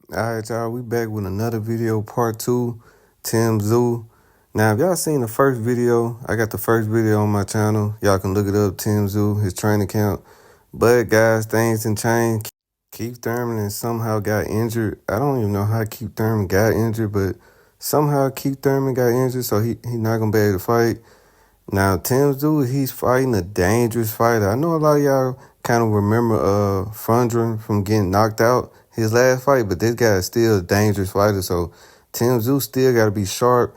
Alright, y'all, we back with another video, part two, Tszyu. Now, if y'all seen the first video, I got the first video on my channel. Y'all can look it up, Tszyu, his training account. But, guys, things done changed. Keith Thurman and somehow got injured. I don't even know how Keith Thurman got injured, but somehow Keith Thurman got injured, so he not going to be able to fight. Now, Tszyu, he's fighting a dangerous fighter. I know a lot of y'all kind of remember Fundora from getting knocked out his last fight, but this guy is still a dangerous fighter. So Tszyu still got to be sharp,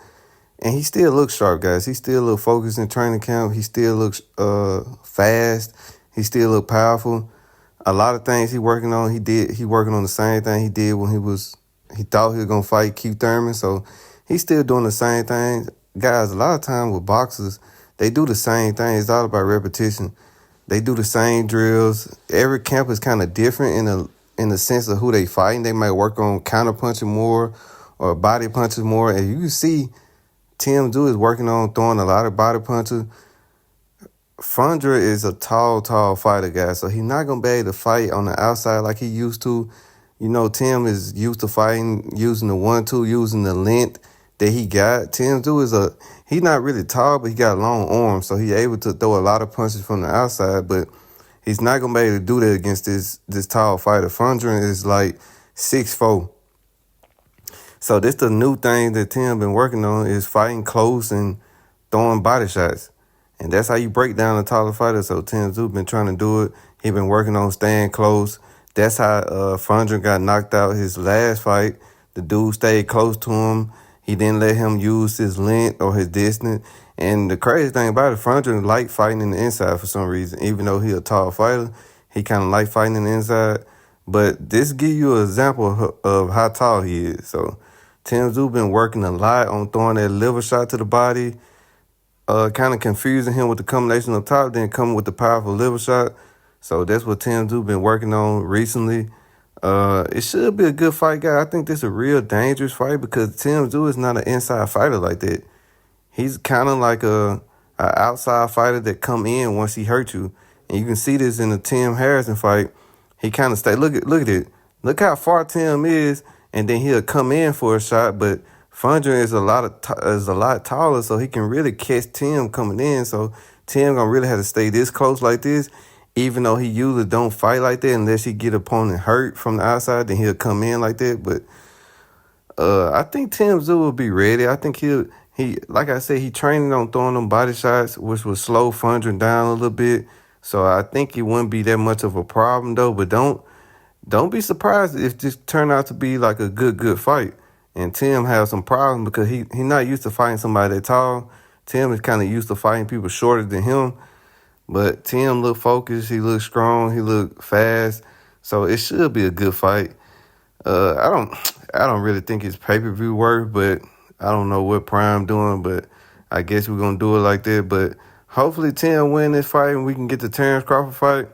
and he still looks sharp, guys. He still look focused in training camp. He still looks fast. He still look powerful. A lot of things he working on, he working on the same thing he did when he thought he was gonna fight Keith Thurman. So he's still doing the same thing. Guys, a lot of times with boxers, they do the same thing. It's all about repetition. They do the same drills. Every camp is kind of different in the sense of who they fighting. They might work on counter punching more or body punches more. And you can see Tszyu is working on throwing a lot of body punches. Fundora is a tall fighter, guys. So he's not going to be able to fight on the outside like he used to. You know, Tim is used to fighting using the 1-2, using the length that he got. Tszyu he's not really tall, but he got long arms, so he's able to throw a lot of punches from the outside, but he's not going to be able to do that against this tall fighter. Fundora is like 6'4". So this the new thing that Tim been working on is fighting close and throwing body shots. And that's how you break down a taller fighter. So Tszyu been trying to do it. He been working on staying close. That's how Fundora got knocked out his last fight. The dude stayed close to him. He didn't let him use his length or his distance. And the crazy thing about it, Fundora liked fighting in the inside for some reason. Even though he a tall fighter, he kind of liked fighting in the inside. But this give you an example of how tall he is. So Tszyu been working a lot on throwing that liver shot to the body, kind of confusing him with the combination up top, then coming with the powerful liver shot. So that's what Tszyu been working on recently. It should be a good fight, guy. I think this is a real dangerous fight because Tszyu is not an inside fighter like that. He's kind of like a outside fighter that come in once he hurt you. And you can see this in the Tim Harrison fight. He kind of stay. Look at it. Look how far Tim is, and then he'll come in for a shot. But Fundora is a lot taller, so he can really catch Tim coming in. So Tim gonna really have to stay this close like this. Even though he usually don't fight like that unless he get opponent hurt from the outside, then he'll come in like that. But I think Tszyu will be ready. I think he like I said, he training on throwing them body shots, which will slow Fundora down a little bit. So I think it wouldn't be that much of a problem though. But don't be surprised if this turn out to be like a good fight. And Tim has some problems because he not used to fighting somebody that tall. Tim is kind of used to fighting people shorter than him. But Tim look focused, he look strong, he look fast, so it should be a good fight. I don't really think it's pay-per-view worth, but I don't know what Prime doing, but I guess we're gonna do it like that. But hopefully Tim win this fight and we can get the Terrence Crawford fight.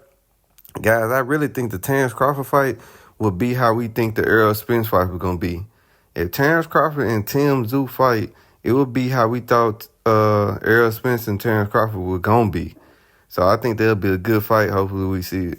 Guys, I really think the Terrence Crawford fight will be how we think the Errol Spence fight was gonna be. If Terrence Crawford and Tszyu fight, it would be how we thought Errol Spence and Terrence Crawford were gonna be. So I think that'll be a good fight. Hopefully we see it.